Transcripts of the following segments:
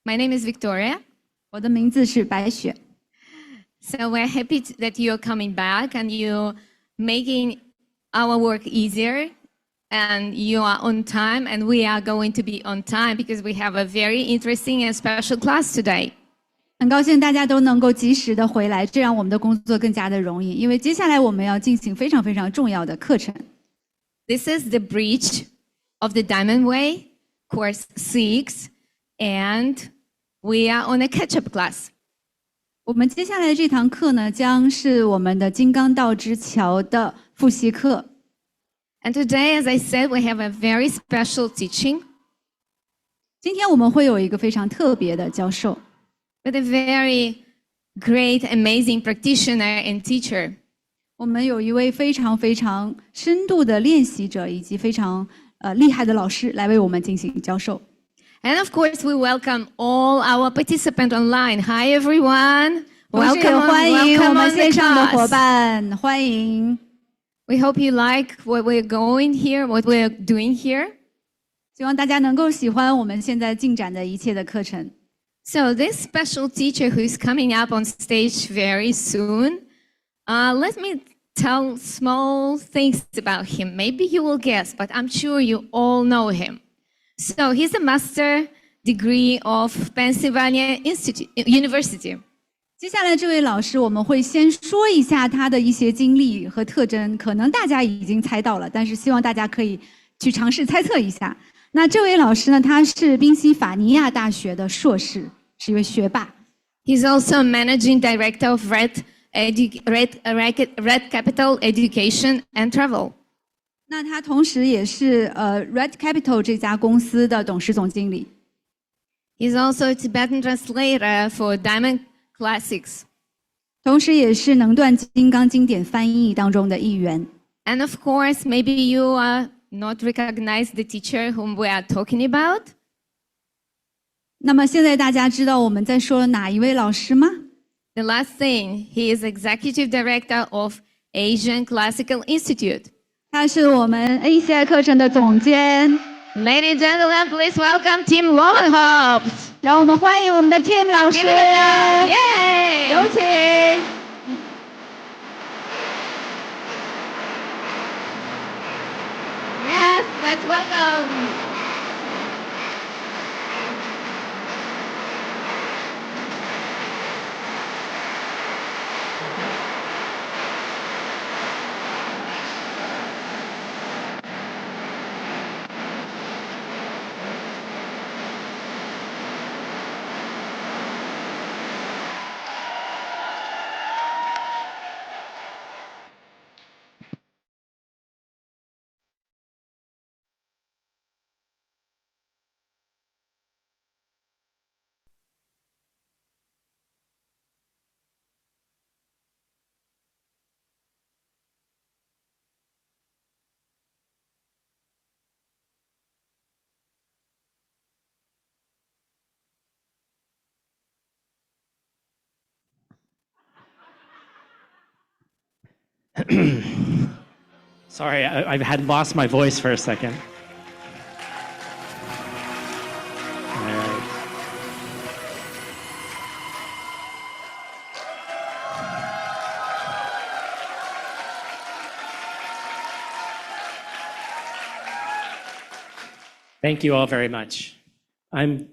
My name is Victoria. 我的名字是白雪。So we're happy that you're coming back and you're making our work easier and you are on time and we are going to be on time because we have a very interesting and special class today. 很高兴大家都能够及时的回来，这让我们的工作更加的容易，因为接下来我们要进行非常非常重要的课程。This is the Bridge of the Diamond Way, Course 6, and we are on a catch-up class. 我们接下来的这堂课呢，将是我们的金刚道之桥的复习课。And today, as I said, we have a very special teaching. 今天我们会有一个非常特别的教授 with a very great, amazing practitioner and teacher. 我们有一位非常非常深度的练习者以及非常厉害的老师来为我们进行教授。And of course, we welcome all our participants online. Hi, everyone. 同时也欢迎我们线上的伙伴，欢迎。We hope you like what we're going here, what we're doing here. 希望大家能够喜欢我们现在进展的一切的课程。So this special teacher who is coming up on stage very soon, let me tell small things about him. Maybe you will guess, but I'm sure you all know him. So he's a master degree of Pennsylvania University. 接下来这位老师，我们会先说一下他的一些经历和特征，可能大家已经猜到了，但是希望大家可以去尝试猜测一下。那这位老师呢，他是宾夕法尼亚大学的硕士，是一位学霸。He's also managing director of Red Capital Education and Travel. 那他同时也是Red Capital 这家公司的董事总经理。He's also a Tibetan translator for Diamond Classics. 同时也是能断金刚经典翻译当中的一员。And of course, maybe you not recognize the teacher whom we are talking about. 那么现在大家知道我们在说哪一位老师吗？ The last thing, he is executive director of Asian Classical Institute. 他是我们 ACI 课程的总监。Ladies and gentlemen, please welcome Tim Lowenhaupt. 让我们欢迎我们的 Tim 老师，耶！有请。Yes, let's welcome. Sorry, I had lost my voice for a second. All right. Thank you all very much. I'm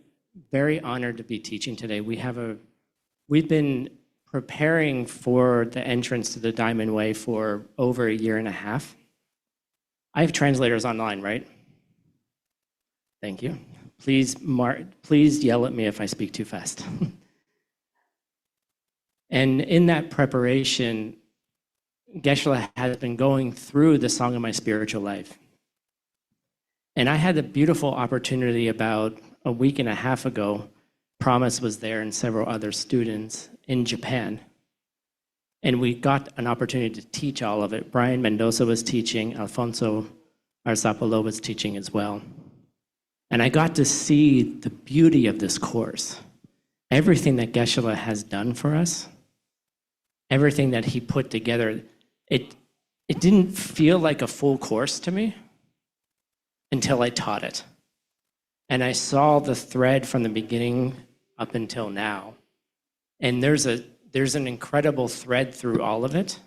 very honored to be teaching today. We've been preparing for the entrance to the Diamond Way for over a year and a half. I have translators online, right? Thank you. Please yell at me if I speak too fast. And in that preparation, Geshe-la has been going through the Song of My Spiritual Life. And I had the beautiful opportunity about a week and a half ago. Promise was there and several other students in Japan. And we got an opportunity to teach all of it. Brian Mendoza was teaching, Alfonso Arzapalo was teaching as well. And I got to see the beauty of this course. Everything that Geshe-la has done for us, everything that he put together, it didn't feel like a full course to me until I taught it. And I saw the thread from the beginning up until now. And there's an incredible thread through all of it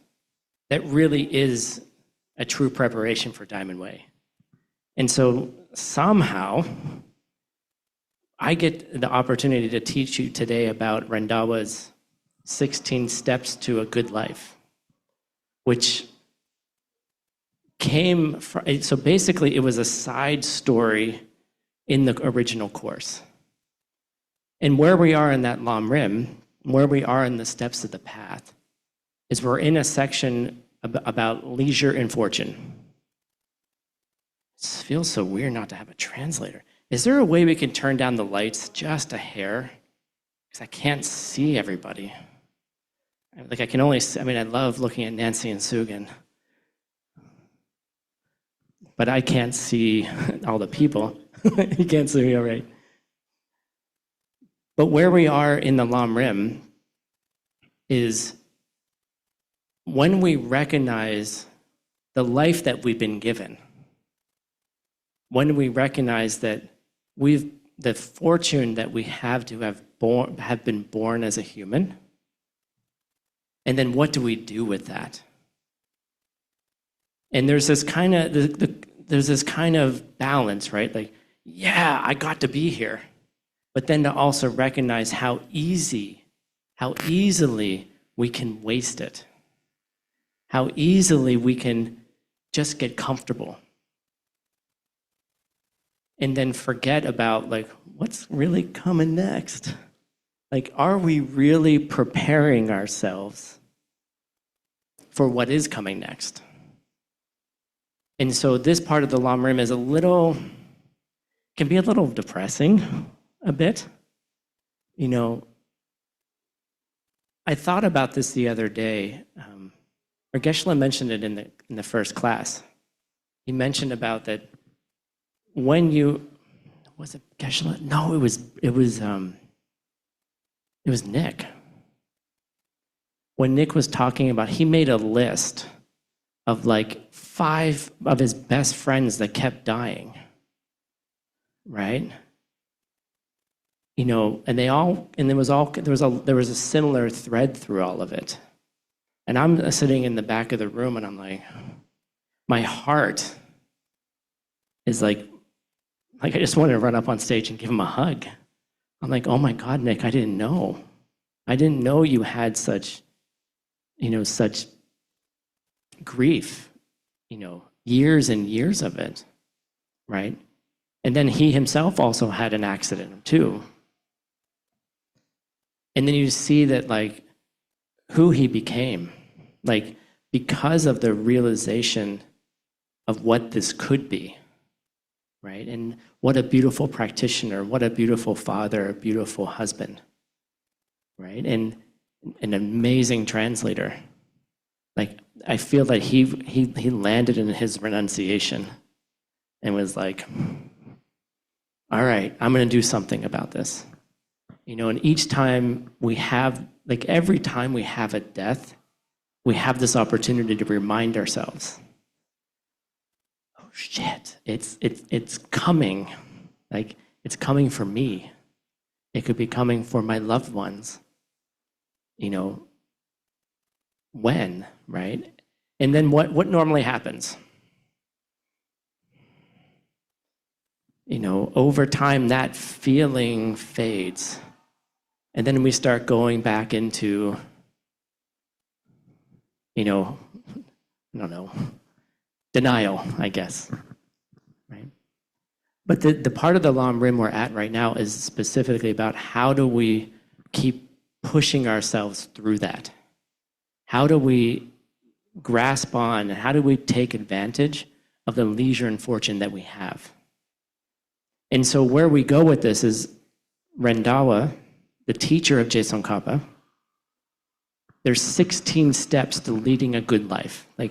that really is a true preparation for Diamond Way. And so somehow, I get the opportunity to teach you today about Rendawa's 16 steps to a good life, which came from, so basically it was a side story in the original course. And where we are in that Lam Rim, where we are in the steps of the path, is we're in a section about leisure and fortune. It feels so weird not to have a translator. Is there a way we can turn down the lights just a hair? Because I can't see everybody. Like I can only see, I mean, I love looking at Nancy and Sugan, but I can't see all the people. You can't see me, all right. But where we are in the Lam Rim is when we recognize the life that we've been given, when we recognize that the fortune that we have to have been born as a human, and then what do we do with that? And there's this kind of balance, right? Like, yeah, I got to be here, but then to also recognize how easily we can waste it, how easily we can just get comfortable, and then forget about like what's really coming next. Like, are we really preparing ourselves for what is coming next? And so this part of the Lam Rim is can be a little depressing a bit. You know, I thought about this the other day. Geshe mentioned it in the first class. He mentioned about that when you, was it Geshe? No, it was Nick. When Nick was talking about, he made a list of like 5 of his best friends that kept dying, right? You know, and there was a similar thread through all of it. And I'm sitting in the back of the room and I'm like, my heart is like I just want to run up on stage and give him a hug. I'm like, oh my God, Nick, I didn't know. I didn't know you had such grief, years and years of it, right? And then he himself also had an accident too. And then you see that like who he became, like because of the realization of what this could be, right? And what a beautiful practitioner, what a beautiful father, a beautiful husband, right? And an amazing translator. Like I feel that he landed in his renunciation and was like, all right, I'm going to do something about this. And each time we have, like every time we have a death, we have this opportunity to remind ourselves, oh shit, it's coming. Like it's coming for me. It could be coming for my loved ones. When, right? And then what normally happens? Over time that feeling fades. And then we start going back into, I don't know, denial, I guess, right? But the part of the Lam Rim we're at right now is specifically about how do we keep pushing ourselves through that? How do we grasp on, how do we take advantage of the leisure and fortune that we have? And so where we go with this is Rendawa, the teacher of Tsongkhapa, there's 16 steps to leading a good life. Like,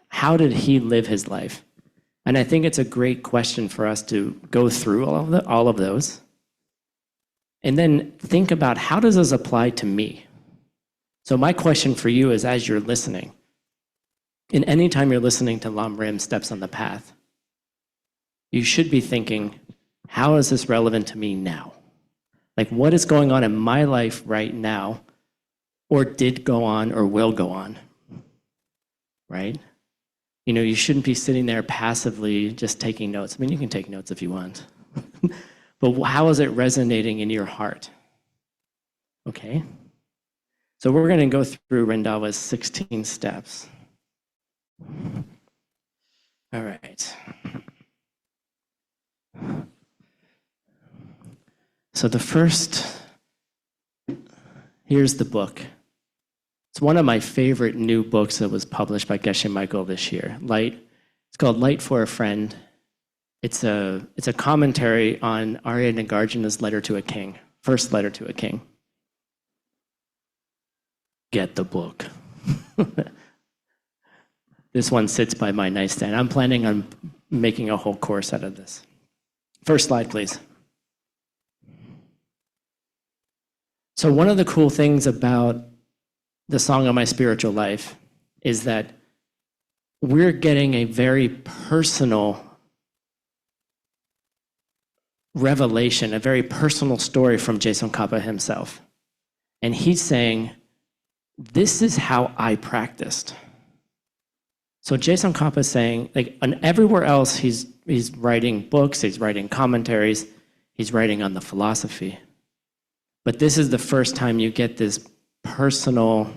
how did he live his life? And I think it's a great question for us to go through all of those. And then think about how does this apply to me? So my question for you is, as you're listening, and anytime you're listening to Lam Rim, Steps on the Path, you should be thinking, how is this relevant to me now? Like, what is going on in my life right now, or did go on, or will go on, right? You know, you shouldn't be sitting there passively just taking notes. I mean, you can take notes if you want. But how is it resonating in your heart? Okay? So we're going to go through Rendava's 16 steps. All right. So the first, here's the book. It's one of my favorite new books that was published by Geshe Michael this year. It's called Light for a Friend. It's a commentary on Arya Nagarjuna's letter to a king, first letter to a king. Get the book. This one sits by my nightstand. I'm planning on making a whole course out of this. First slide, please. So one of the cool things about the Song of My Spiritual Life is that we're getting a very personal revelation, a very personal story from Jason Kappa himself. And he's saying, this is how I practiced. So Jason Kappa is saying, like, and everywhere else he's writing books, he's writing commentaries, he's writing on the philosophy. But this is the first time you get this personal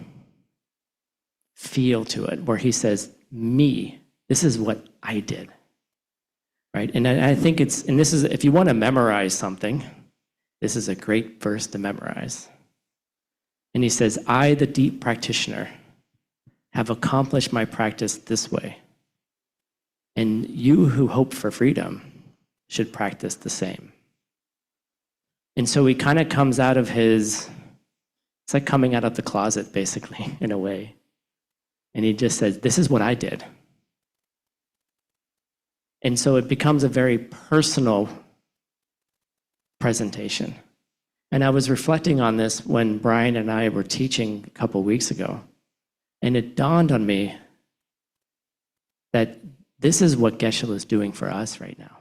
feel to it, where he says, me, this is what I did. Right? And I think this is, if you want to memorize something, this is a great verse to memorize. And he says, I, the deep practitioner, have accomplished my practice this way. And you who hope for freedom should practice the same. And so he kind of comes out of it's like coming out of the closet, basically, in a way. And he just says, this is what I did. And so it becomes a very personal presentation. And I was reflecting on this when Brian and I were teaching a couple weeks ago. And it dawned on me that this is what Geshe is doing for us right now.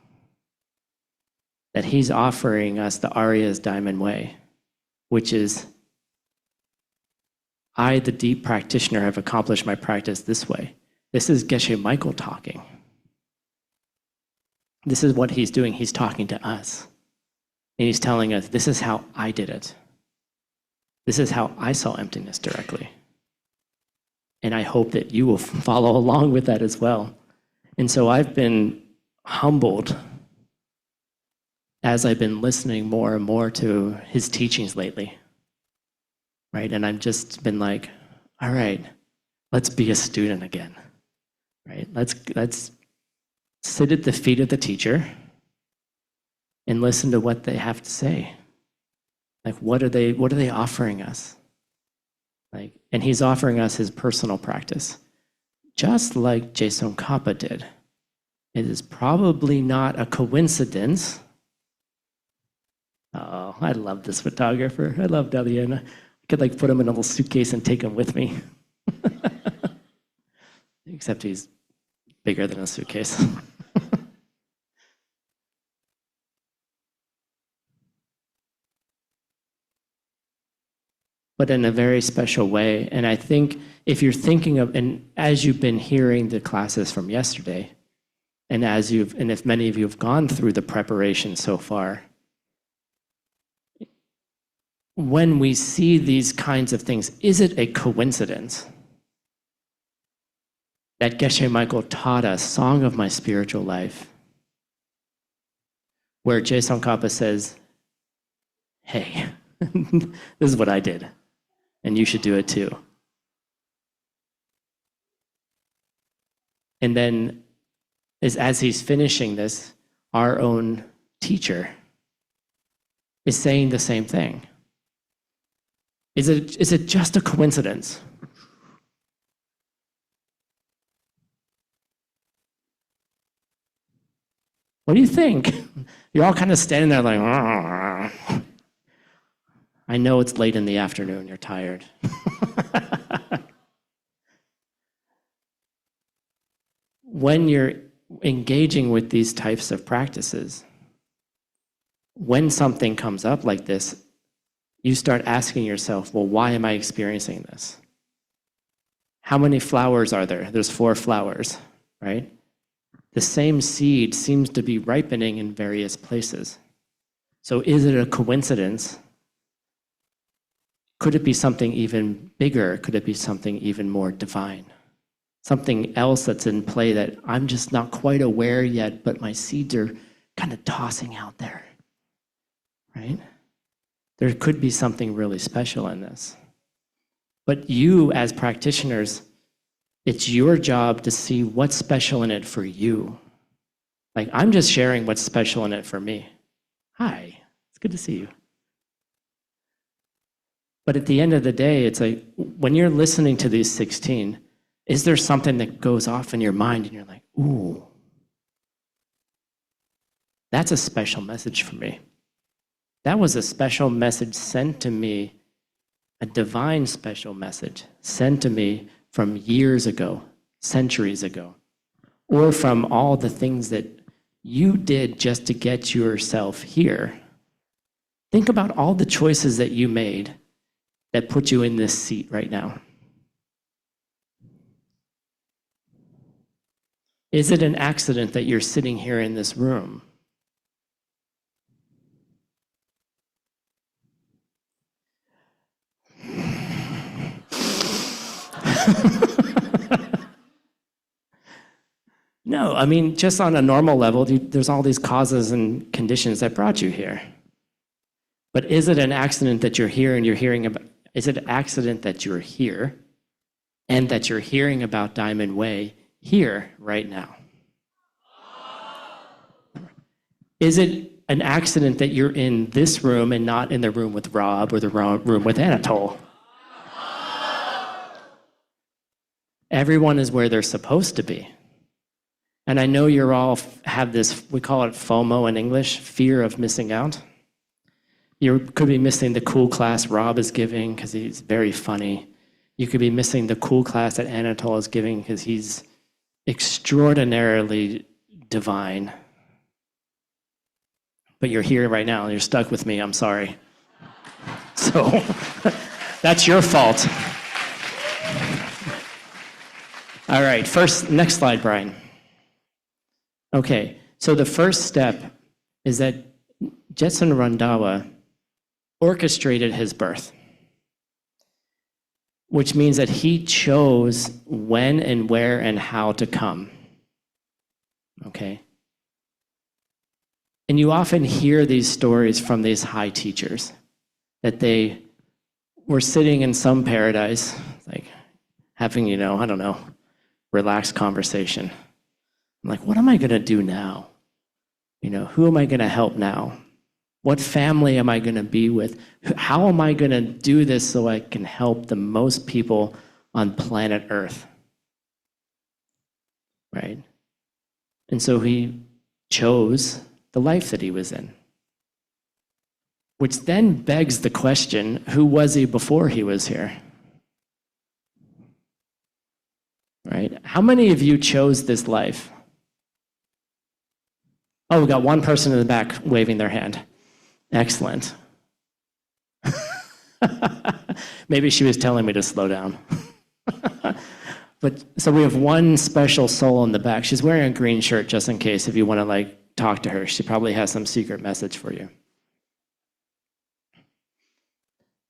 That he's offering us the Arya's Diamond Way, which is, I, the deep practitioner, have accomplished my practice this way. This is Geshe Michael talking. This is what he's doing. He's talking to us. And he's telling us, this is how I did it. This is how I saw emptiness directly. And I hope that you will follow along with that as well. And so I've been humbled as I've been listening more and more to his teachings lately. Right? And I've just been like, all right, let's be a student again. Right? Let's sit at the feet of the teacher and listen to what they have to say. Like, what are they offering us? Like, and he's offering us his personal practice, just like Jason Kappa did. It is probably not a coincidence. Oh, I love this photographer. I love Dalian. I could like put him in a little suitcase and take him with me. Except he's bigger than a suitcase. But in a very special way. And I think if you're thinking of, and as you've been hearing the classes from yesterday, and if many of you have gone through the preparation so far, when we see these kinds of things, is it a coincidence that Geshe Michael taught us Song of My Spiritual Life, where Jason Kappa says, hey, this is what I did, and you should do it too. And then, as he's finishing this, our own teacher is saying the same thing. Is it just a coincidence? What do you think? You're all kind of standing there like, "Argh." I know it's late in the afternoon, you're tired. When you're engaging with these types of practices, when something comes up like this, you start asking yourself, well, why am I experiencing this? How many flowers are there? There's 4 flowers, right? The same seed seems to be ripening in various places. So is it a coincidence? Could it be something even bigger? Could it be something even more divine? Something else that's in play that I'm just not quite aware yet, but my seeds are kind of tossing out there, right? There could be something really special in this. But you, as practitioners, it's your job to see what's special in it for you. Like, I'm just sharing what's special in it for me. Hi, it's good to see you. But at the end of the day, it's like, when you're listening to these 16, is there something that goes off in your mind and you're like, ooh, that's a special message for me. That was a special message sent to me, a divine special message sent to me from years ago, centuries ago, or from all the things that you did just to get yourself here. Think about all the choices that you made that put you in this seat right now. Is it an accident that you're sitting here in this room? No, I mean, just on a normal level, there's all these causes and conditions that brought you here. But is it an accident that you're here and you're hearing about? Is it an accident that you're here and that you're hearing about Diamond Way here right now? Is it an accident that you're in this room and not in the room with Rob or the room with Anatole? Everyone is where they're supposed to be. And I know you're all have this, we call it FOMO in English, fear of missing out. You could be missing the cool class Rob is giving because he's very funny. You could be missing the cool class that Anatole is giving because he's extraordinarily divine. But you're here right now and you're stuck with me, I'm sorry. So that's your fault. All right, next slide, Brian. Okay, so the first step is that Jetsun Randhawa orchestrated his birth, which means that he chose when and where and how to come. Okay? And you often hear these stories from these high teachers, that they were sitting in some paradise, like having, I don't know, relaxed conversation. I'm like, what am I going to do now? Who am I going to help now? What family am I going to be with? How am I going to do this so I can help the most people on planet Earth? Right? And so he chose the life that he was in. Which then begs the question, who was he before he was here? Right? How many of you chose this life? Oh, we got one person in the back waving their hand. Excellent. Maybe she was telling me to slow down. But so we have one special soul in the back. She's wearing a green shirt just in case if you want to talk to her. She probably has some secret message for you.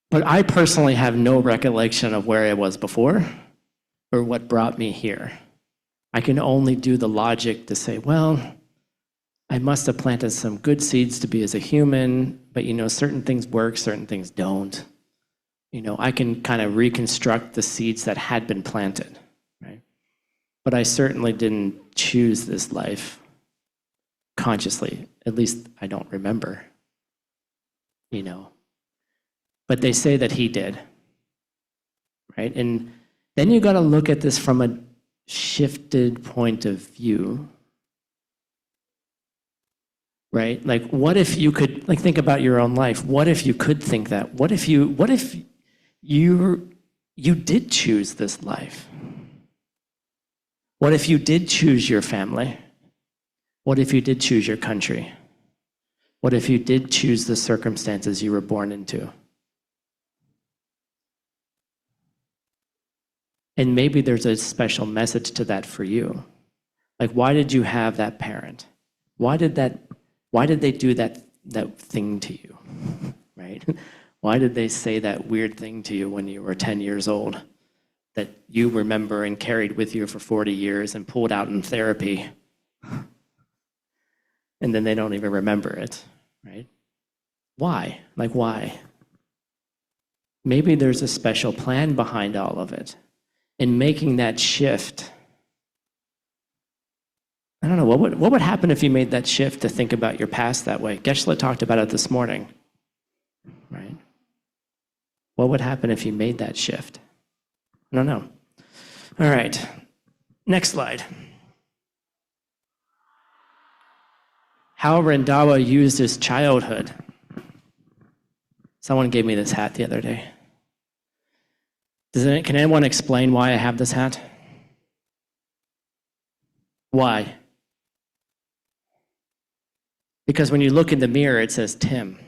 But I personally have no recollection of where I was before or what brought me here. I can only do the logic to say, well, I must have planted some good seeds to be as a human, but certain things work, certain things don't. I can kind of reconstruct the seeds that had been planted, right? But I certainly didn't choose this life consciously. At least I don't remember, But they say that he did, right? And then you got to look at this from a shifted point of view. Right? What if you could, think about your own life. What if you could think that? What if you did choose this life? What if you did choose your family? What if you did choose your country? What if you did choose the circumstances you were born into? And maybe there's a special message to that for you. Like, why did you have that parent? Why did they do that thing to you, right? Why did they say that weird thing to you when you were 10 years old that you remember and carried with you for 40 years and pulled out in therapy? And then they don't even remember it, right? Why? Like, why? Maybe there's a special plan behind all of it. In making that shift, I don't know, what would happen if you made that shift to think about your past that way? Geshe talked about it this morning, right? What would happen if you made that shift? I don't know. All right, next slide. How Rendawa used his childhood. Someone gave me this hat the other day. Can anyone explain why I have this hat? Why? Because when you look in the mirror, it says Tim.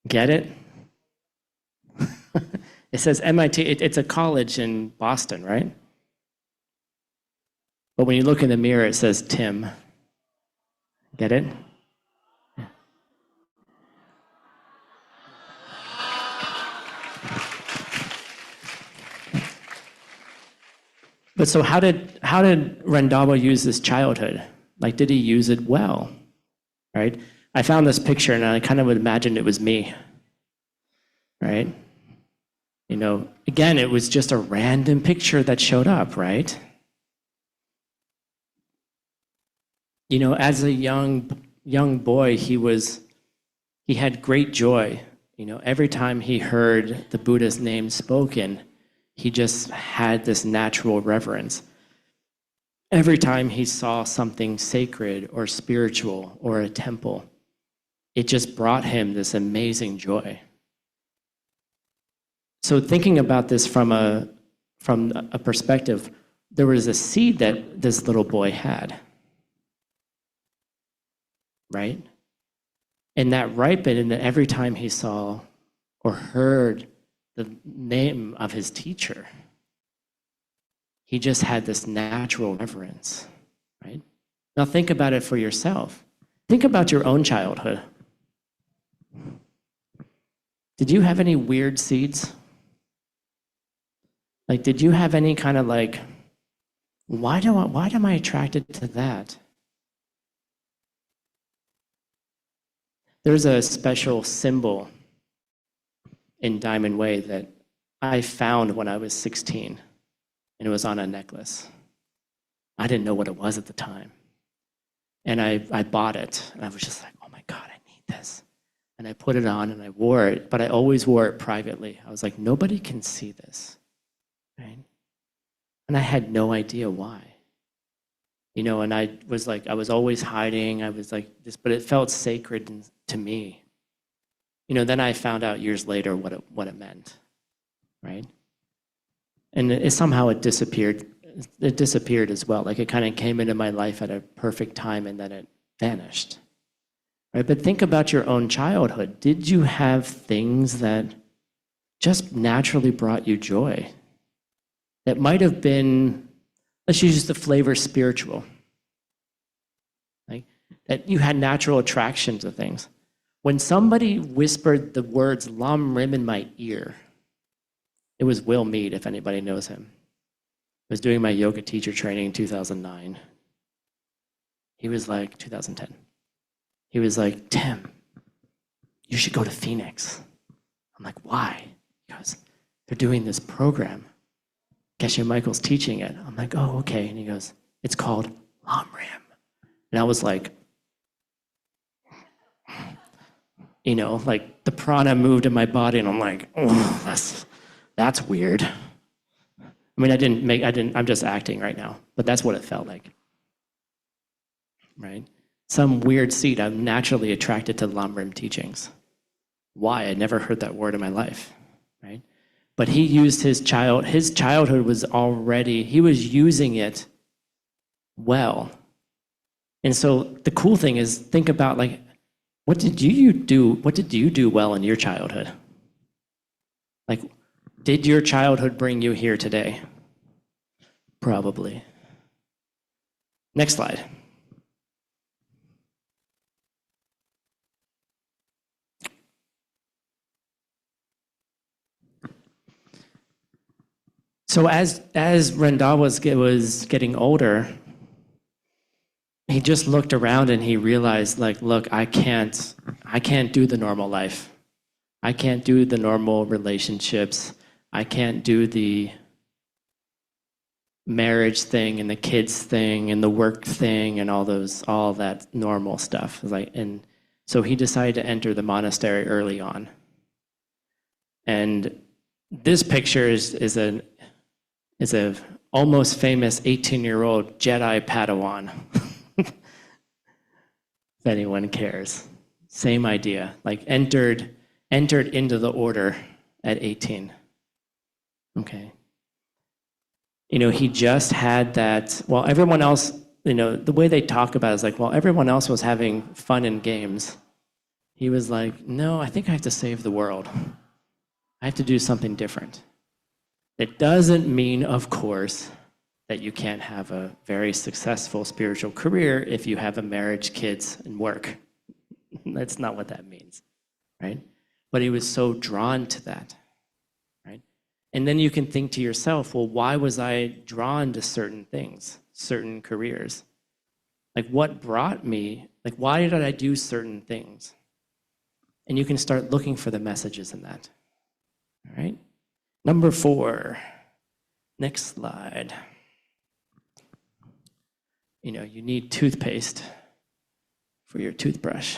Get it? It says MIT. It's a college in Boston, right? But when you look in the mirror, it says Tim. Get it? But so how did Rendawa use his childhood? Like, did he use it well? Right? I found this picture and I kind of would imagine it was me. Right? You know, again, it was just a random picture that showed up, right? You know, as a young boy, he had great joy. You know, every time he heard the Buddha's name spoken, he just had this natural reverence. Every time he saw something sacred or spiritual or a temple, it just brought him this amazing joy. So thinking about this from a perspective, there was a seed that this little boy had, right? And that ripened every time he saw or heard the name of his teacher. He just had this natural reverence, right? Now think about it for yourself. Think about your own childhood. Did you have any weird seeds? Like, did you have any kind of like, why am I attracted to that? There's a special symbol in Diamond Way that I found when I was 16, and it was on a necklace. I didn't know what it was at the time. And I bought it, and I was just like, oh my God, I need this. And I put it on and I wore it, but I always wore it privately. I was like, nobody can see this, right? And I had no idea why. You know, and I was always hiding. I was like this, but it felt sacred to me. You know, then I found out years later what it meant, right? And somehow it disappeared. It disappeared as well. Like, it kind of came into my life at a perfect time and then it vanished, right? But think about your own childhood. Did you have things that just naturally brought you joy? That might have been, let's use the flavor spiritual, like that you had natural attraction to things. When somebody whispered the words Lam Rim in my ear, it was Will Mead, if anybody knows him. I was doing my yoga teacher training in 2009. He was like, 2010. He was like, Tim, you should go to Phoenix. I'm like, why? He goes, they're doing this program. Geshe Michael's teaching it. I'm like, oh, okay. And he goes, it's called Lam Rim. And I was like, you know, like the prana moved in my body, and I'm like, oh, that's weird. I mean, I'm just acting right now, but that's what it felt like, right? Some weird seed. I'm naturally attracted to Lam Rim teachings. Why? I never heard that word in my life, right? But he used his childhood was already, he was using it well. And so the cool thing is, think about like, what did you do well in your childhood? Like, Did your childhood bring you here today? Probably. Next slide. So as Rendal was getting older, he just looked around and he realized, like, look, I can't do the normal life. I can't do the normal relationships. I can't do the marriage thing and the kids thing and the work thing and all that normal stuff. And so he decided to enter the monastery early on. And this picture is a almost famous 18-year-old Jedi Padawan. If anyone cares. Same idea, like entered into the order at 18. Okay. He just had that, while everyone else, the way they talk about it is like, while everyone else was having fun and games, he was like, no, I think I have to save the world. I have to do something different. It doesn't mean, of course, that you can't have a very successful spiritual career if you have a marriage, kids, and work. That's not what that means, right? But he was so drawn to that, right? And then you can think to yourself, well, why was I drawn to certain things, certain careers? Like, what brought me, like, why did I do certain things? And you can start looking for the messages in that, all right? Number 4, next slide. You need toothpaste for your toothbrush.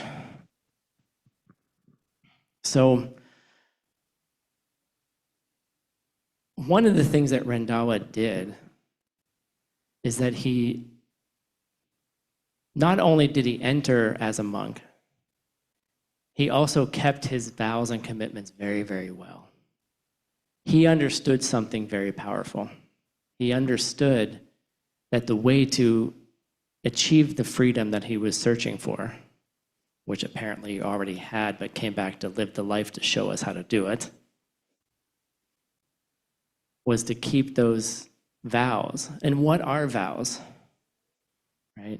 So one of the things that Rendawa did is that he not only did he enter as a monk, he also kept his vows and commitments very, very well. He understood something very powerful. He understood that the way to achieve the freedom that he was searching for, which apparently he already had, but came back to live the life to show us how to do it, was to keep those vows. And what are vows? Right?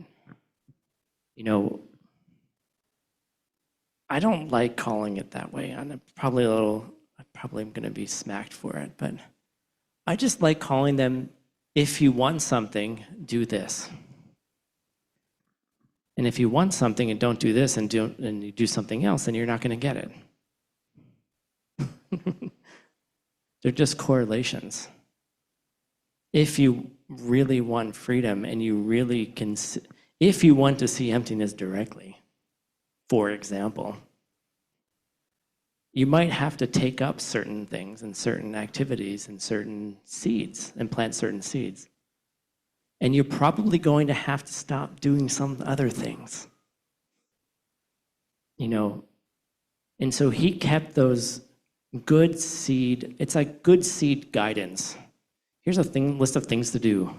I don't like calling it that way. I'm probably I'm going to be smacked for it, but I just like calling them, if you want something, do this. And if you want something and don't do this and you do something else, then you're not going to get it. They're just correlations. If you really want freedom and you really can, if you want to see emptiness directly, for example, you might have to take up certain things and certain activities and certain seeds and plant certain seeds. And you're probably going to have to stop doing some other things. And so he kept those good seed, it's like good seed guidance. Here's a list of things to do,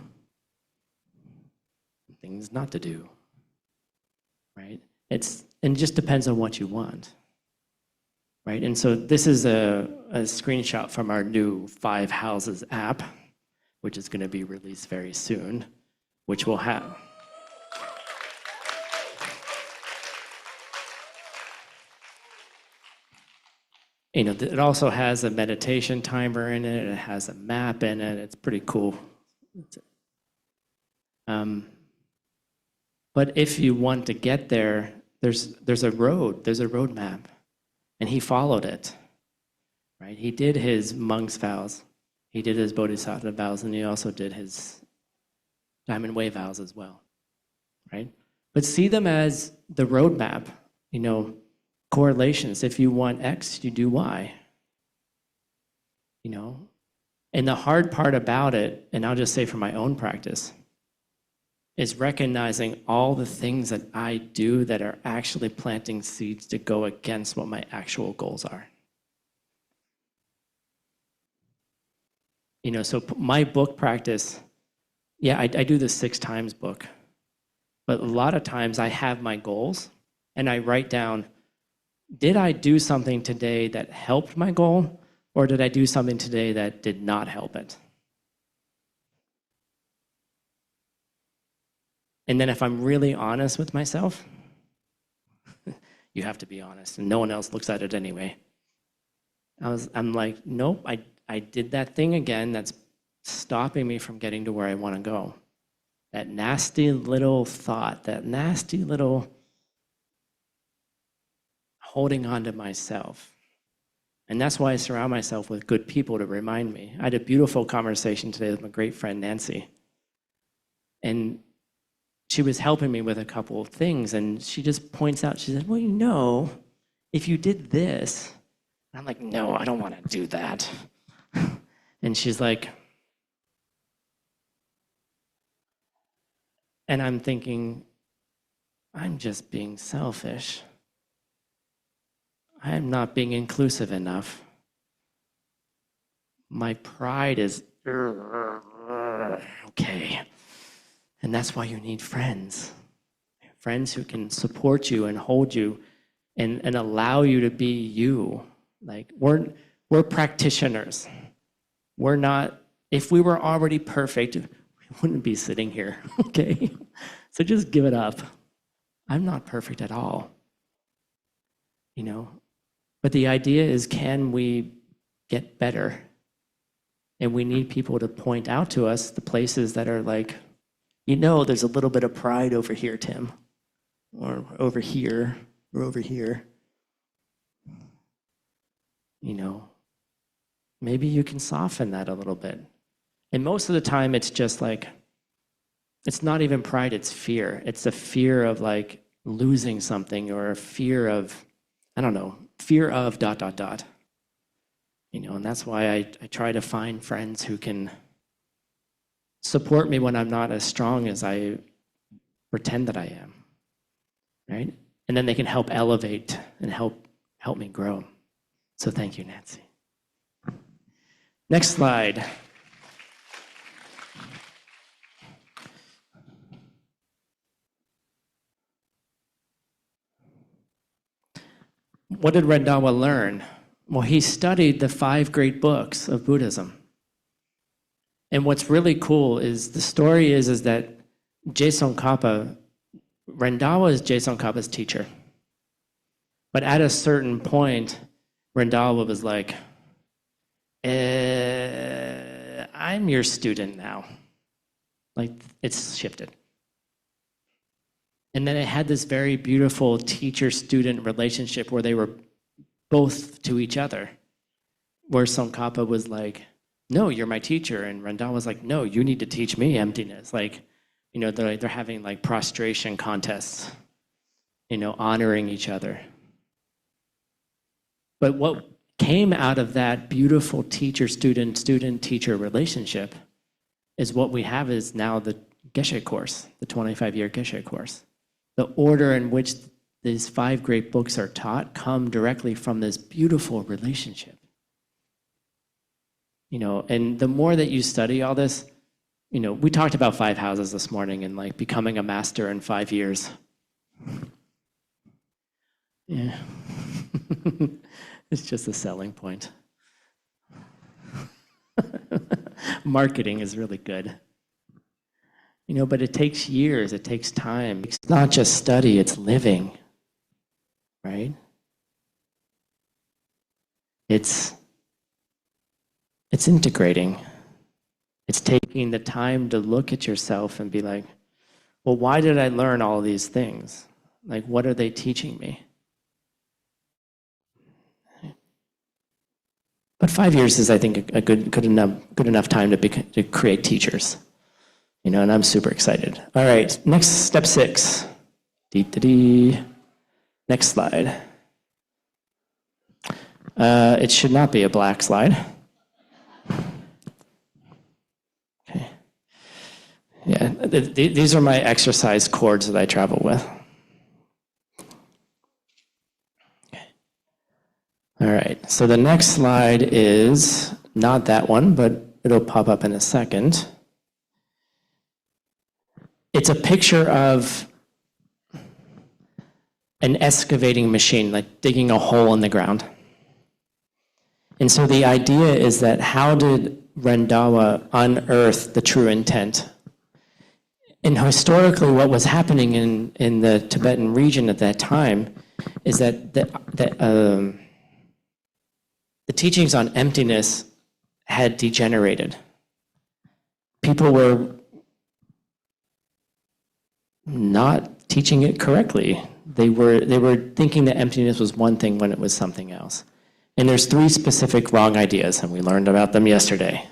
things not to do, right? And it just depends on what you want. Right? And so this is a screenshot from our new 5 Houses app, which is going to be released very soon, which will have. It also has a meditation timer in it. It has a map in it. It's pretty cool. But if you want to get there, there's a roadmap. And he followed it, right? He did his monk's vows. He did his bodhisattva vows, and he also did his diamond way vows as well, right? But see them as the roadmap, correlations. If you want X, you do Y, And the hard part about it, and I'll just say from my own practice, is recognizing all the things that I do that are actually planting seeds to go against what my actual goals are. So my book practice, I do the 6 times book, but a lot of times I have my goals and I write down, did I do something today that helped my goal Or did I do something today that did not help it? And then if I'm really honest with myself, you have to be honest, and no one else looks at it anyway. I'm like, nope, I did that thing again that's stopping me from getting to where I want to go. That nasty little thought, that nasty little holding on to myself. And that's why I surround myself with good people to remind me. I had a beautiful conversation today with my great friend, Nancy. And she was helping me with a couple of things, and she just points out, she said, well, you know, if you did this, and I'm like, no, I don't want to do that. And she's like, and I'm thinking, I'm just being selfish. I'm not being inclusive enough. My pride is, okay. And that's why you need friends. Friends who can support you and hold you and allow you to be you. Like, we're practitioners. We're not, if we were already perfect, we wouldn't be sitting here, okay? So just give it up. I'm not perfect at all. You know? But the idea is, can we get better? And we need people to point out to us the places that are like, you know, there's a little bit of pride over here, Tim, or over here, or over here. You know, maybe you can soften that a little bit. And most of the time, it's just like, it's not even pride, it's fear. It's a fear of like losing something, or a fear of, I don't know, fear of ... You know, and that's why I try to find friends who can support me when I'm not as strong as I pretend that I am, right? And then they can help elevate and help me grow. So thank you, Nancy. Next slide. What did Rendawa learn? Well, he studied the 5 great books of Buddhism. And what's really cool is the story is that Gesongkhapa, Rendawa is Gesongkhapa's teacher. But at a certain point, Rendawa was like, I'm your student now. Like, it's shifted. And then it had this very beautiful teacher-student relationship where they were both to each other, where Tsongkhapa was like, no, you're my teacher, and Rendawa was like, no, you need to teach me emptiness. Like, you know, they're having like prostration contests, you know, honoring each other. But what came out of that beautiful teacher-student, student-teacher relationship is what we have is now the Geshe course, the 25-year Geshe course. The order in which these 5 great books are taught come directly from this beautiful relationship. You know, and the more that you study all this, you know, we talked about 5 houses this morning and like becoming a master in 5 years. Yeah. It's just a selling point. Marketing is really good. You know, but it takes years, it takes time. It's not just study, it's living, right? It's integrating. It's taking the time to look at yourself and be like, well, why did I learn all these things? Like, what are they teaching me? But 5 years is, I think, a good enough time to create teachers. You know, and I'm super excited. All right, next, step 6. Next slide. It should not be a black slide. Okay. Yeah, these are my exercise cords that I travel with. Okay. All right, so the next slide is not that one, but it'll pop up in a second. It's a picture of an excavating machine, like digging a hole in the ground. And so the idea is that how did Rendawa unearth the true intent? And historically, what was happening in the Tibetan region at that time is that the teachings on emptiness had degenerated. People were not teaching it correctly. They were thinking that emptiness was one thing when it was something else. And there's 3 specific wrong ideas, and we learned about them yesterday.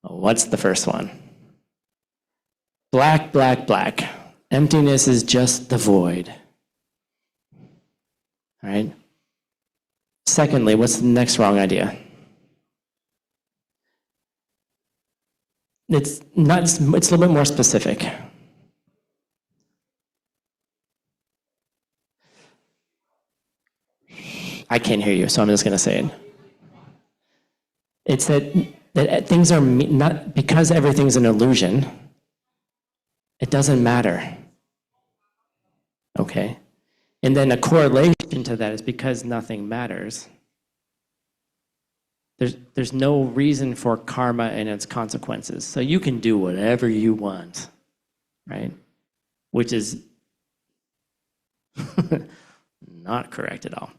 What's the first one? Black, black, black. Emptiness is just the void. All right? Secondly, what's the next wrong idea? It's a little bit more specific. I can't hear you, so I'm just going to say it. It's that things are not, because everything's an illusion, it doesn't matter. Okay? And then a correlation to that is because nothing matters, there's no reason for karma and its consequences. So you can do whatever you want, right? Which is not correct at all.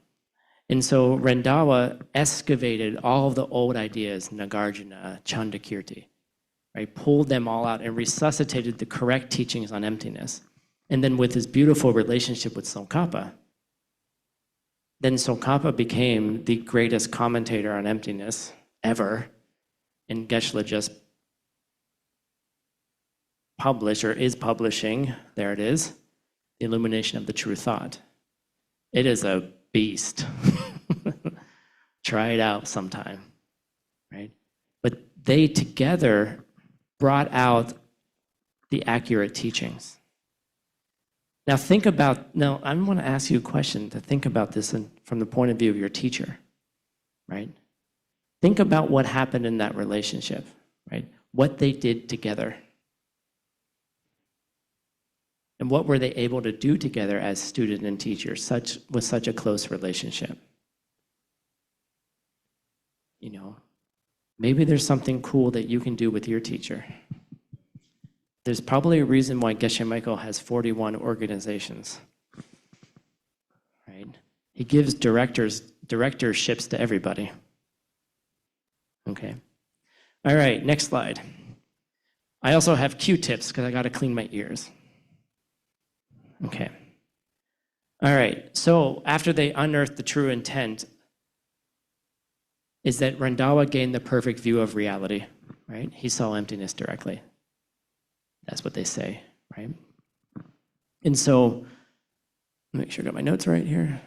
And so Rendawa excavated all of the old ideas, Nagarjuna, Chandakirti, right? Pulled them all out and resuscitated the correct teachings on emptiness. And then with his beautiful relationship with Tsongkhapa, then Tsongkhapa became the greatest commentator on emptiness ever. And Geshe just published, or is publishing, there it is, The Illumination of the True Thought. It is a beast. Try it out sometime, right? But they together brought out the accurate teachings. Now I want to ask you a question to think about this from the point of view of your teacher, right? Think about what happened in that relationship, right? What they did together. And what were they able to do together as student and teacher with such a close relationship? You know, maybe there's something cool that you can do with your teacher. There's probably a reason why Geshe Michael has 41 organizations, right? He gives directorships to everybody. Okay. All right, next slide. I also have Q-tips because I got to clean my ears. Okay. All right, so after they unearthed the true intent, is that Rendawa gained the perfect view of reality, right? He saw emptiness directly. That's what they say, right? And so, make sure I got my notes right here.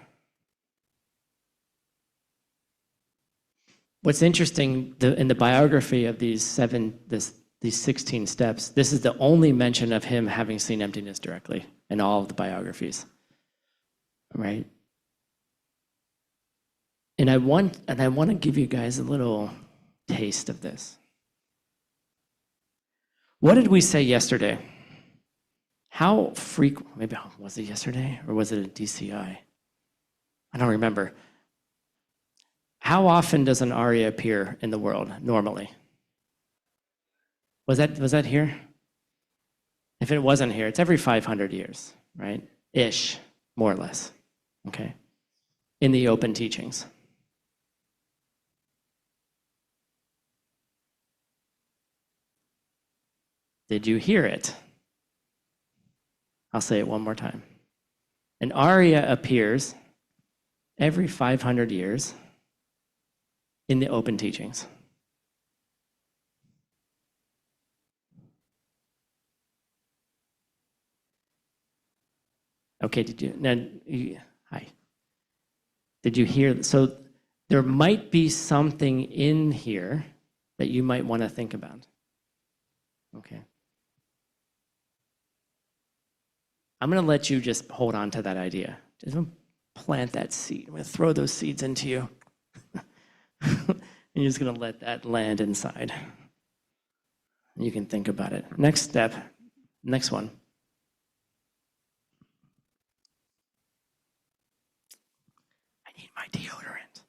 What's interesting, in the biography of these 16 steps, this is the only mention of him having seen emptiness directly in all of the biographies, right? And I want to give you guys a little taste of this. What did we say yesterday? How frequent, maybe was it yesterday or was it a DCI? I don't remember. How often does an Arya appear in the world normally? Was that here? If it wasn't here, it's every 500 years, right? Ish, more or less, okay? In the open teachings. Did you hear it? I'll say it one more time. An Arya appears every 500 years in the open teachings. Okay, hi. Did you hear? So there might be something in here that you might want to think about. Okay. I'm going to let you just hold on to that idea. Just plant that seed. I'm going to throw those seeds into you. And you're just going to let that land inside. You can think about it. Next step, next one. I need my deodorant.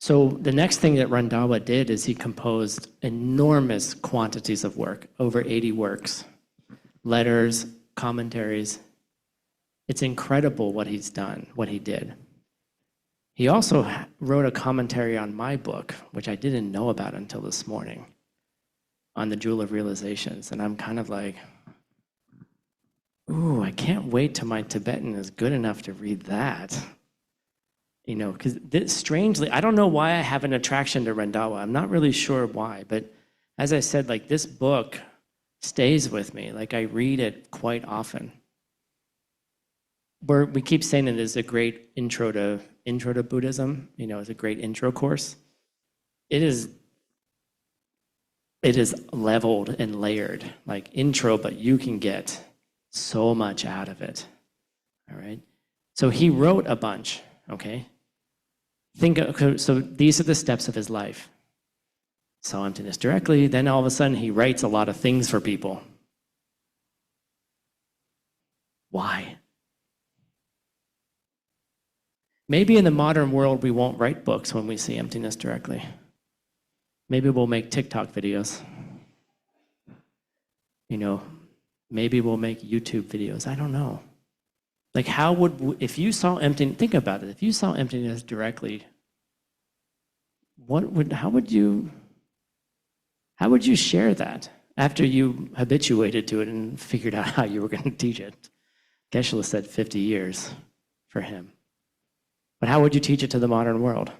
So the next thing that Randhawa did is he composed enormous quantities of work, over 80 works, letters, commentaries. It's incredible what he's done, what he did. He also wrote a commentary on my book, which I didn't know about until this morning, on the Jewel of Realizations. And I'm kind of like, ooh, I can't wait till my Tibetan is good enough to read that. You know, because strangely, I don't know why I have an attraction to Randhawa. I'm not really sure why, but as I said, like this book stays with me. Like I read it quite often. We keep saying it is a great intro to Buddhism. You know, it's a great intro course. It is leveled and layered, like intro, but you can get so much out of it. All right. So he wrote a bunch. Okay. So these are the steps of his life. Saw emptiness directly, then all of a sudden he writes a lot of things for people. Why? Maybe in the modern world we won't write books when we see emptiness directly. Maybe we'll make TikTok videos. You know, maybe we'll make YouTube videos. I don't know. Like if you saw emptiness, think about it. If you saw emptiness directly, how would you share that after you habituated to it and figured out how you were going to teach it? Geshe said 50 years for him. But how would you teach it to the modern world?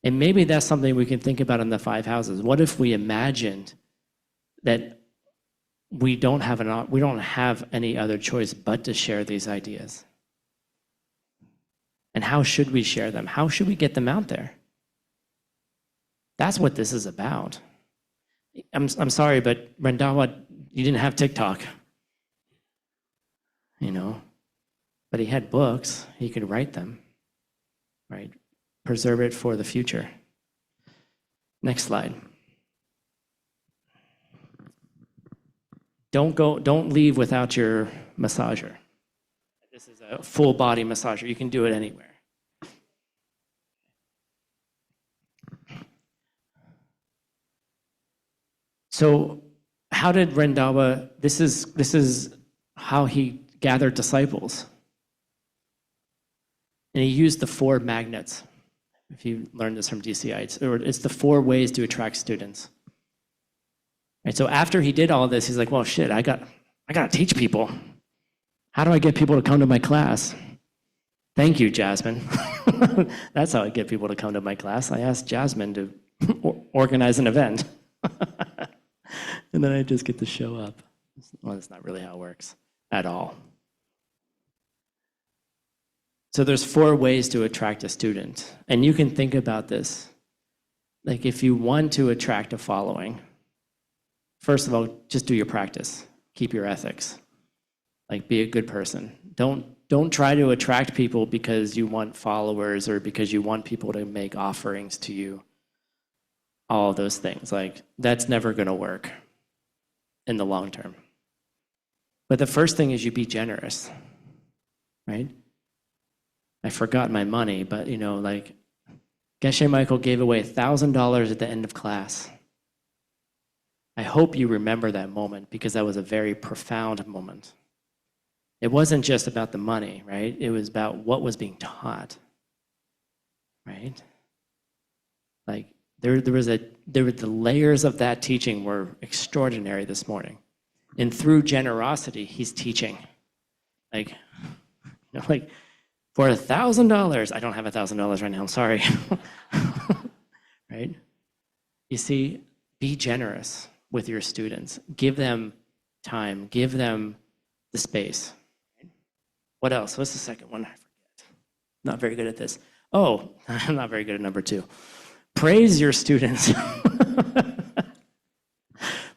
And maybe that's something we can think about in the 5 houses. What if we imagined that we don't have any other choice but to share these ideas? And how should we share them? How should we get them out there? That's what this is about. I'm sorry, but Randhawa, you didn't have TikTok. You know, but he had books. He could write them, right? Preserve it for the future. Next slide. Don't leave without your massager. This is a full body massager. You can do it anywhere. So how did Randhawa, this is how he gathered disciples. And he used the 4 magnets. If you learned this from DCI, it's the 4 ways to attract students. Right, so after he did all of this, he's like, well, shit, I got to teach people. How do I get people to come to my class? Thank you, Jasmine. That's how I get people to come to my class. I asked Jasmine to organize an event. And then I just get to show up. Well, that's not really how it works at all. So there's 4 ways to attract a student. And you can think about this. Like if you want to attract a following, first of all, just do your practice. Keep your ethics. Like be a good person. Don't try to attract people because you want followers or because you want people to make offerings to you. All of those things. Like that's never going to work in the long term. But the first thing is you be generous, right? I forgot my money, but you know, like Geshe Michael gave away $1,000 at the end of class. I hope you remember that moment because that was a very profound moment. It wasn't just about the money, right? It was about what was being taught, right? Like the layers of that teaching were extraordinary this morning. And through generosity, he's teaching. Like for $1,000, I don't have $1,000 right now, I'm sorry. Right? You see, be generous with your students. Give them time, give them the space. What else? What's the second one? I forget. Not very good at this. Oh, I'm not very good at number 2. Praise your students.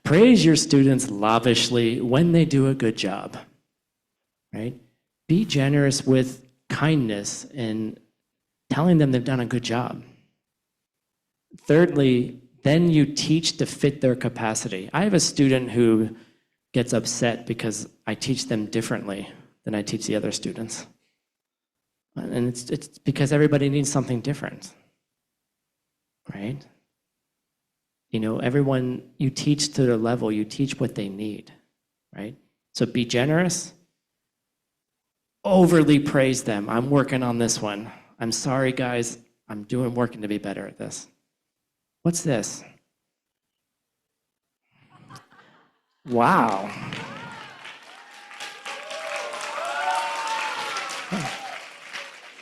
Praise your students lavishly when they do a good job, right? Be generous with kindness and telling them they've done a good job. Thirdly, then you teach to fit their capacity. I have a student who gets upset because I teach them differently than I teach the other students. And it's because everybody needs something different, right? You know, everyone, you teach to their level, you teach what they need, right? So be generous, overly praise them. I'm working on this one. I'm sorry, guys. I'm working to be better at this. What's this? Wow.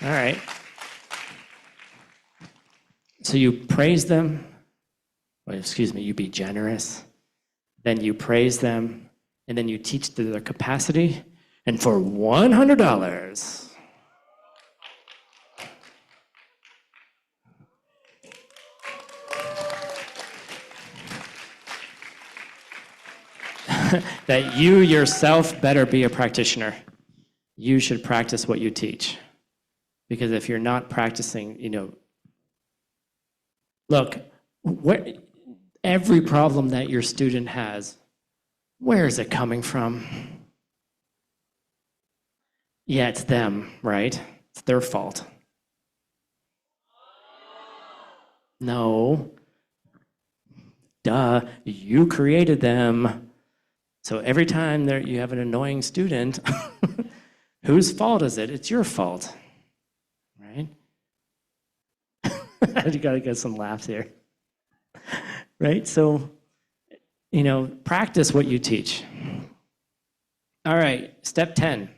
All right. So you praise them. Well, excuse me, you be generous. Then you praise them. And then you teach to their capacity. And for $100, that you yourself better be a practitioner. You should practice what you teach. Because if you're not practicing, you know, look, every problem that your student has, where is it coming from? Yeah, it's them, right? It's their fault. No. Duh, you created them. So every time you have an annoying student, whose fault is it? It's your fault, right? You gotta get some laughs here, right? So, you know, practice what you teach. All right, step 10.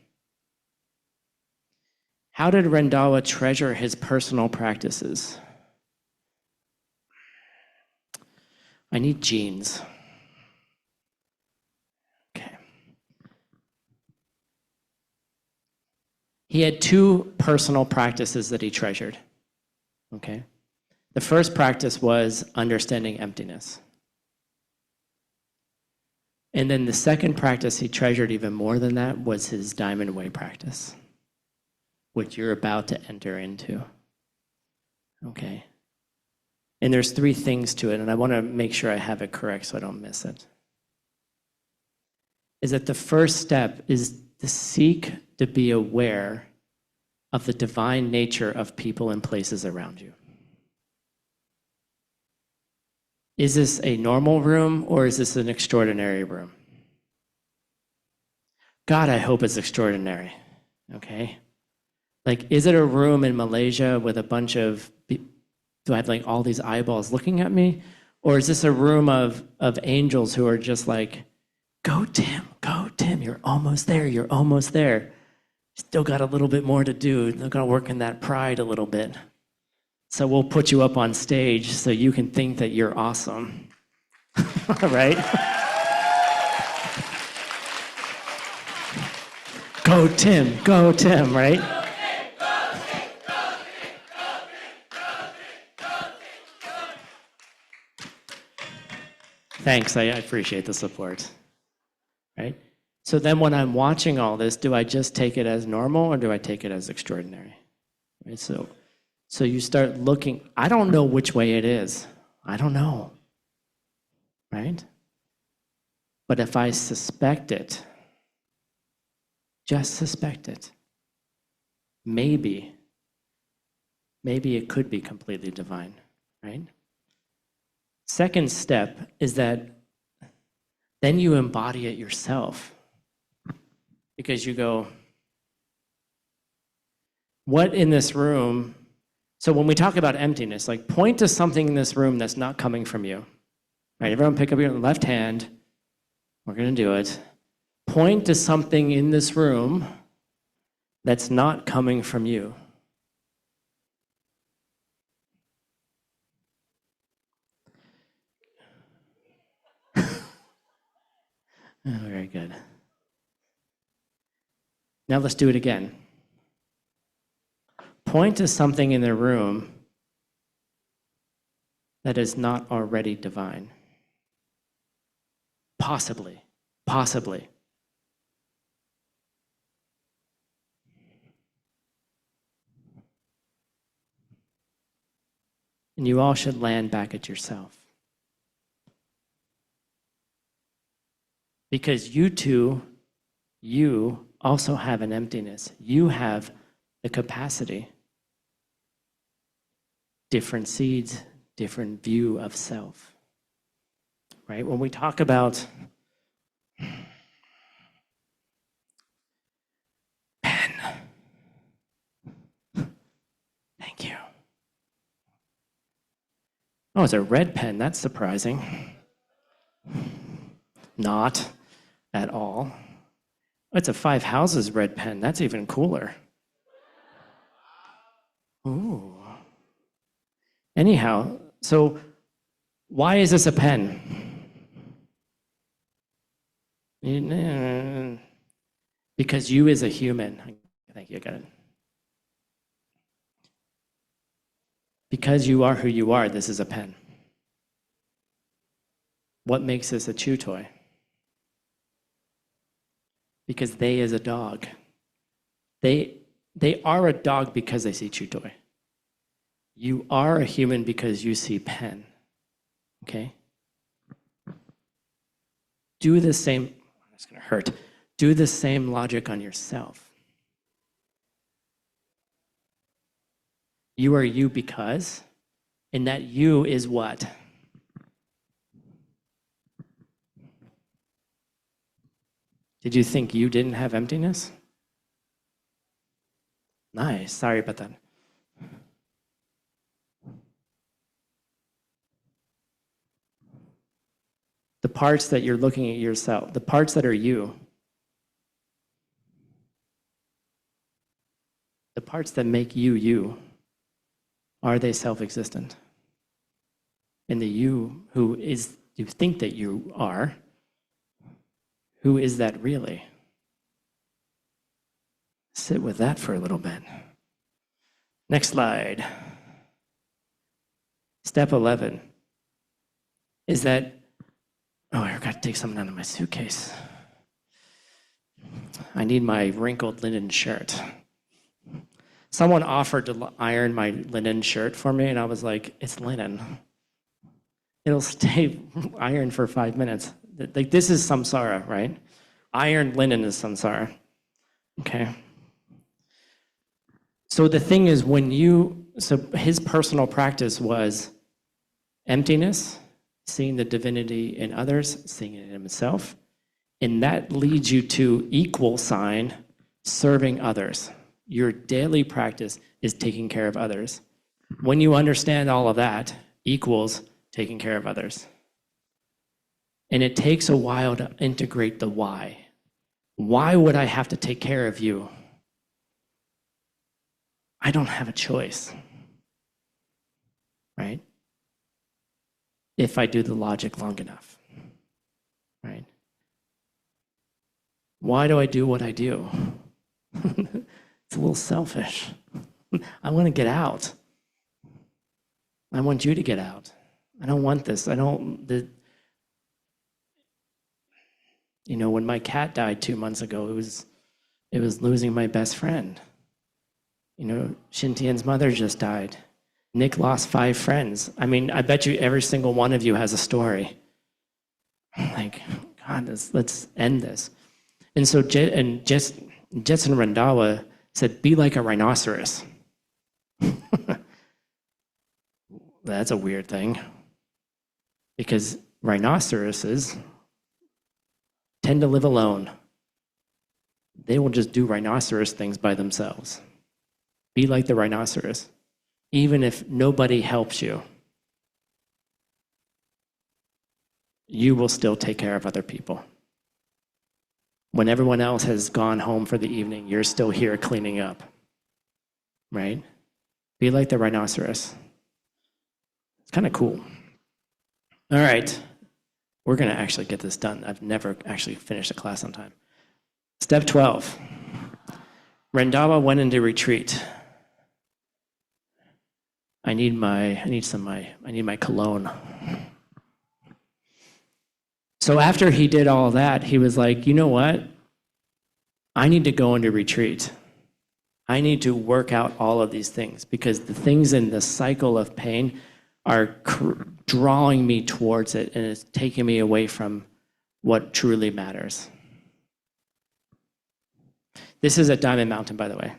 How did Rendawa treasure his personal practices? I need jeans. Okay. He had 2 personal practices that he treasured. Okay. The first practice was understanding emptiness. And then the second practice he treasured even more than that was his diamond way practice, which you're about to enter into. Okay. And there's 3 things to it, and I want to make sure I have it correct so I don't miss it. Is that the first step is to seek to be aware of the divine nature of people and places around you. Is this a normal room or is this an extraordinary room? God, I hope it's extraordinary, okay? Like, is it a room in Malaysia with a bunch of, do I have like all these eyeballs looking at me? Or is this a room of angels who are just like, go Tim, you're almost there, you're almost there. Still got a little bit more to do. They're gonna work in that pride a little bit. So we'll put you up on stage so you can think that you're awesome, right? Go Tim, right? Thanks, I appreciate the support, right? So then when I'm watching all this, do I just take it as normal or do I take it as extraordinary? Right? So you start looking, I don't know which way it is. I don't know, right? But if I suspect it, just suspect it, maybe it could be completely divine, right? Second step is that then you embody it yourself. Because you go, what in this room? So when we talk about emptiness, like point to something in this room that's not coming from you. Right, everyone pick up your left hand. We're gonna do it. Point to something in this room that's not coming from you. Oh, very good. Now let's do it again. Point to something in the room that is not already divine. Possibly. And you all should land back at yourself. Because you also have an emptiness. You have the capacity. Different seeds, different view of self. Right? When we talk about pen. Thank you. Oh, it's a red pen. That's surprising. Not at all. It's a Five Houses red pen. That's even cooler. Ooh. Anyhow, so why is this a pen? Because you as a human, thank you, I got it. Because you are who you are, this is a pen. What makes this a chew toy? Because they is a dog. They are a dog because they see chew toy. You are a human because you see pen. Okay? Do the same, it's gonna hurt. Do the same logic on yourself. You are you because, and that you is what? Did you think you didn't have emptiness? Nice, sorry about that. The parts that you're looking at yourself, the parts that are you, the parts that make you you, are they self-existent? And the you who is, you think that you are, who is that really? Sit with that for a little bit. Next slide. Step 11 is that, oh, I forgot to take something out of my suitcase. I need my wrinkled linen shirt. Someone offered to iron my linen shirt for me, and I was like, it's linen. It'll stay ironed for 5 minutes. Like, this is samsara, right? Ironed linen is samsara. Okay. So the thing is, so his personal practice was emptiness, seeing the divinity in others, seeing it in himself, and that leads you to equal sign, serving others. Your daily practice is taking care of others. When you understand all of that, equals taking care of others. And it takes a while to integrate the why. Why would I have to take care of you? I don't have a choice, right? If I do the logic long enough, right? Why do I do what I do? It's a little selfish. I want to get out. I want you to get out. I don't want this. When my cat died 2 months ago, it was losing my best friend. Shintian's mother just died. Nick lost 5 friends. I mean, I bet you every single one of you has a story. Like, God, let's end this. And so Jetson Randhawa said, be like a rhinoceros. That's a weird thing. Because rhinoceroses tend to live alone. They will just do rhinoceros things by themselves. Be like the rhinoceros, even if nobody helps you. You will still take care of other people. When everyone else has gone home for the evening, you're still here cleaning up, right? Be like the rhinoceros. It's kind of cool. All right, we're going to actually get this done. I've never actually finished a class on time. Step 12. Randhawa went into retreat. I need my cologne. So after he did all that, he was like, you know what? I need to go into retreat. I need to work out all of these things because the things in the cycle of pain are drawing me towards it and it's taking me away from what truly matters. This is at Diamond Mountain, by the way.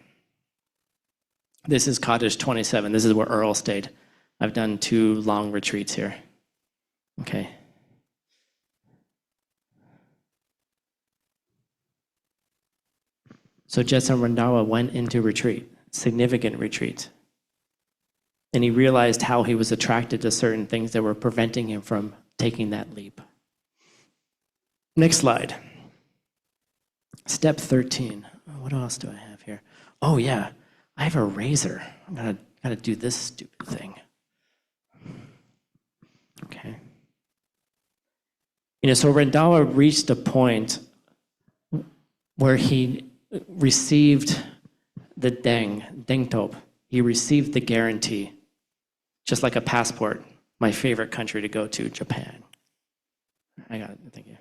This is Cottage 27. This is where Earl stayed. I've done 2 long retreats here. Okay. So Jetsun Randawa went into retreat, significant retreat. And he realized how he was attracted to certain things that were preventing him from taking that leap. Next slide. Step 13. What else do I have here? Oh yeah, I have a razor. I'm gotta do this stupid thing. Okay. So Randawa reached a point where he received the dengtop. He received the guarantee, just like a passport. My favorite country to go to, Japan. I got it. Thank you.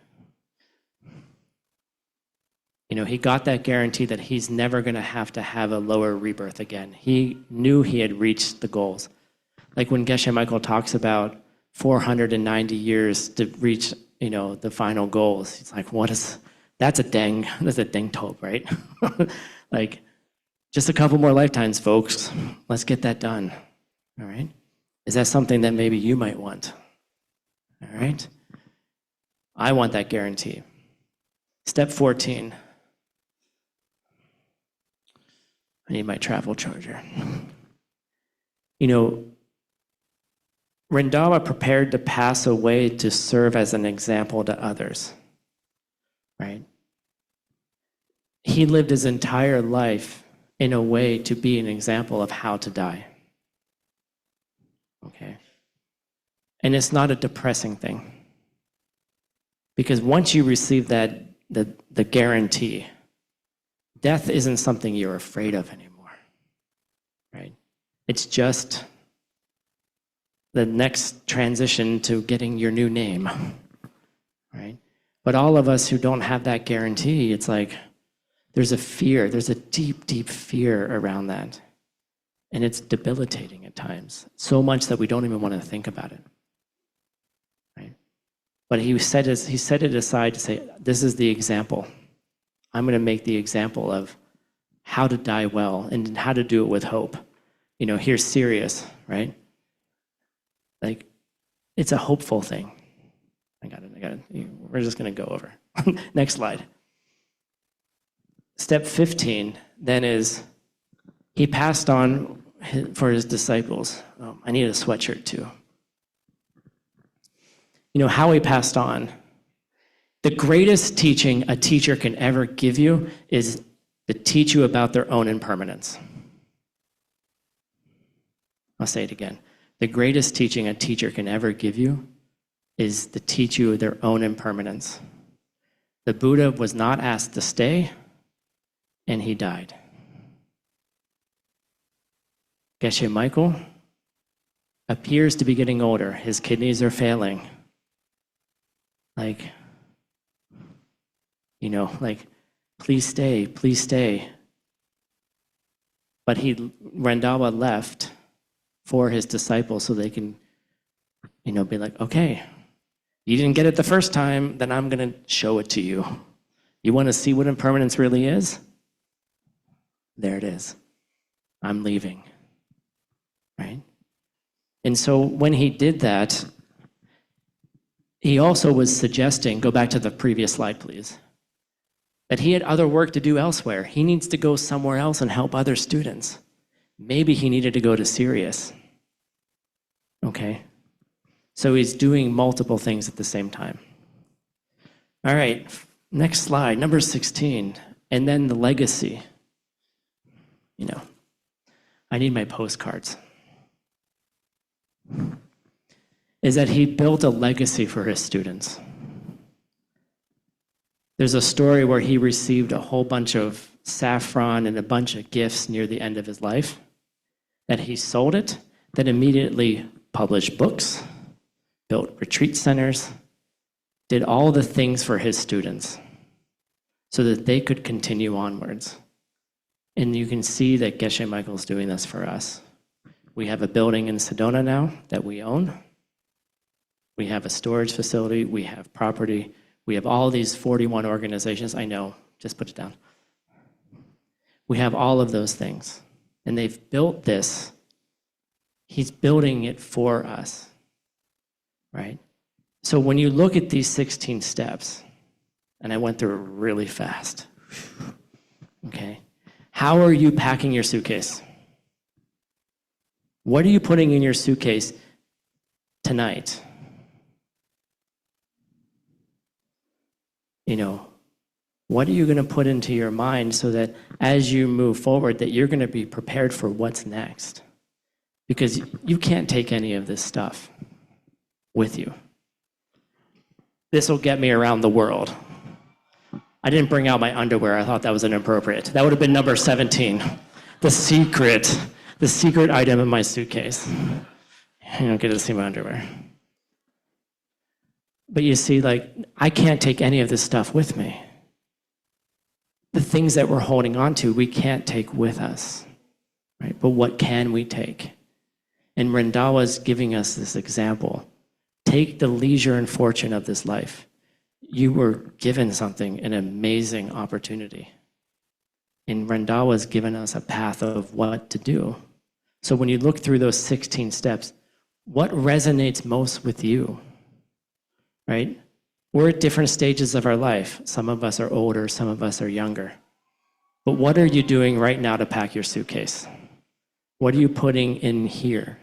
He got that guarantee that he's never going to have a lower rebirth again. He knew he had reached the goals. Like when Geshe Michael talks about 490 years to reach, the final goals. He's like, that's a dengtop, right? Like, just a couple more lifetimes, folks. Let's get that done. All right? Is that something that maybe you might want? All right? I want that guarantee. Step 14. I need my travel charger. Randawa prepared to pass away to serve as an example to others, right? He lived his entire life in a way to be an example of how to die, okay? And it's not a depressing thing, because once you receive that, the guarantee, death isn't something you're afraid of anymore, right? It's just the next transition to getting your new name, right? But all of us who don't have that guarantee, it's like there's a fear, there's a deep, deep fear around that. And it's debilitating at times, so much that we don't even want to think about it, right? But he set it aside to say, this is the example. I'm going to make the example of how to die well and how to do it with hope. Here's Sirius, right? Like, it's a hopeful thing. I got it. We're just going to go over. Next slide. Step 15 then is he passed on for his disciples. I need a sweatshirt too. How he passed on. The greatest teaching a teacher can ever give you is to teach you about their own impermanence. I'll say it again. The greatest teaching a teacher can ever give you is to teach you their own impermanence. The Buddha was not asked to stay, and he died. Geshe Michael appears to be getting older. His kidneys are failing. Please stay, please stay. But Randawa left for his disciples so they can, be like, okay, you didn't get it the first time, then I'm going to show it to you. You want to see what impermanence really is? There it is. I'm leaving, right? And so when he did that, he also was suggesting, go back to the previous slide, please, that he had other work to do elsewhere. He needs to go somewhere else and help other students. Maybe he needed to go to Sirius. Okay? So he's doing multiple things at the same time. All right, next slide, number 16. And then the legacy. I need my postcards. Is that he built a legacy for his students. There's a story where he received a whole bunch of saffron and a bunch of gifts near the end of his life, that he sold it, that immediately published books, built retreat centers, did all the things for his students so that they could continue onwards. And you can see that Geshe Michael's doing this for us. We have a building in Sedona now that we own. We have a storage facility, we have property, we have all these 41 organizations. I know, just put it down. We have all of those things. and they've built this. He's building it for us, right? So when you look at these 16 steps, and I went through it really fast, okay? How are you packing your suitcase? What are you putting in your suitcase tonight? You know, what are you going to put into your mind so that as you move forward, that you're going to be prepared for what's next? Because you can't take any of this stuff with you. This will get me around the world. I didn't bring out my underwear. I thought that was inappropriate. That would have been number 17. The secret item in my suitcase. You don't get to see my underwear. But you see, like, I can't take any of this stuff with me. The things that we're holding on to, we can't take with us, right? But what can we take? And Rendawa is giving us this example. Take the leisure and fortune of this life. You were given something, an amazing opportunity. And Rendawa has given us a path of what to do. So when you look through those 16 steps, what resonates most with you, right? We're at different stages of our life. Some of us are older, some of us are younger. But what are you doing right now to pack your suitcase? What are you putting in here?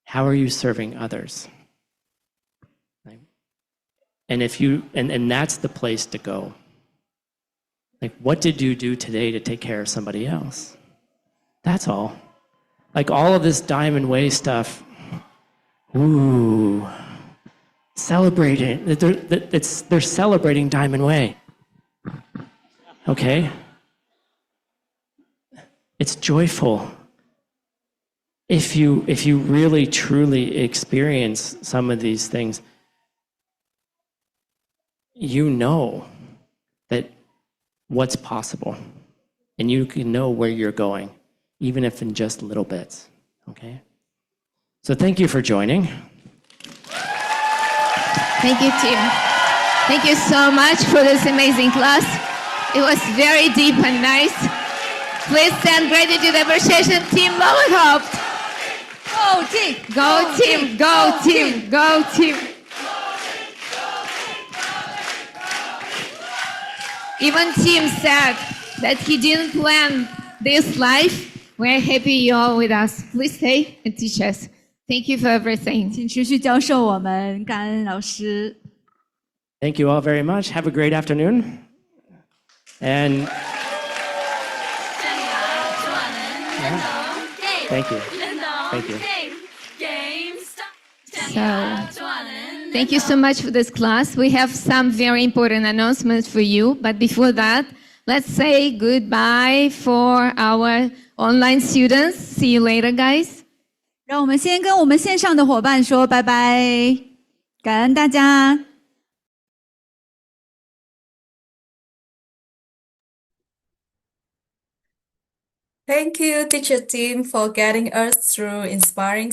How are you serving others? Right? And if you and that's the place to go. Like, what did you do today to take care of somebody else? That's all. Like, all of this Diamond Way stuff, ooh, celebrating. They're celebrating Diamond Way. Okay? It's joyful. If you really truly experience some of these things, you know that what's possible, and you can know where you're going, even if in just little bits. Okay? So thank you for joining. Thank you, Tim. Thank you so much for this amazing class. It was very deep and nice. Please send gratitude appreciation, Team Lowenhaupt. Go team! Go team, go team, go team. Even Tim said that he didn't plan this life. We're happy you're all with us. Please stay and teach us. Thank you for everything. 请持续教授我们，感恩老师。 Thank you all very much. Have a great afternoon. And thank you. Thank you. So, thank you so much for this class. We have some very important announcements for you. But before that, let's say goodbye for our online students. See you later, guys. 让我们先跟我们线上的伙伴说拜拜，感恩大家。 Thank you, teacher team, for guiding us through inspiring